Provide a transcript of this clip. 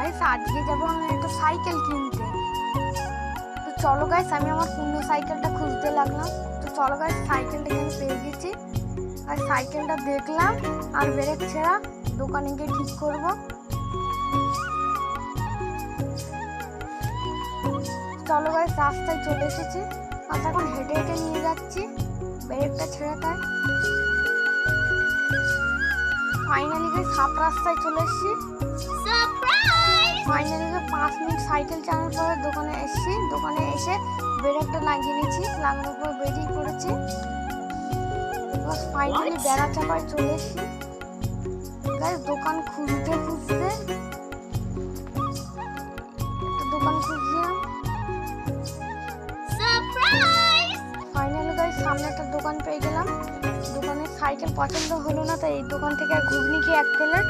Guys আজকে যাবো আমি একটা সাইকেল কিনতে। তো চলো গাইস, আমি আমার পূর্ণ সাইকেলটা খুঁজতে লাগলাম। তো চলো গাইস, সাইকেলটা এখানে পেয়ে গেছি। আর সাইকেলটা দেখলাম আর ব্রেক ছেঁড়া, দোকানে গিয়ে ঠিক করবো। চলো গাইস, রাস্তায় চলে এসেছি। আর এখন হেঁটে হেঁটে নিয়ে যাচ্ছি, ব্রেকটা ছেড়ে তাই। ফাইনালি গাইস হাফ রাস্তায় চলে এসেছি। ফাইনালি 5 মিনিট সাইকেল চালানোর পরে দোকানে এসেছি। দোকানে এসে ব্রেকটা লাগিয়ে নিয়েছি, লাগানোর পর বেরিয়ে পড়েছি। ফাইনালি বেড়া চাপায় চলে এসেছি গাইস। দোকান খুঁজতে খুঁজতে একটা দোকান খুঁজছিলাম। ফাইনালি গাইস সামনে একটা দোকান পেয়ে গেলাম। দোকানের সাইকেল পছন্দ হলো না, তাই এই দোকান থেকে ঘুগনি খেয়ে 1 প্লেট।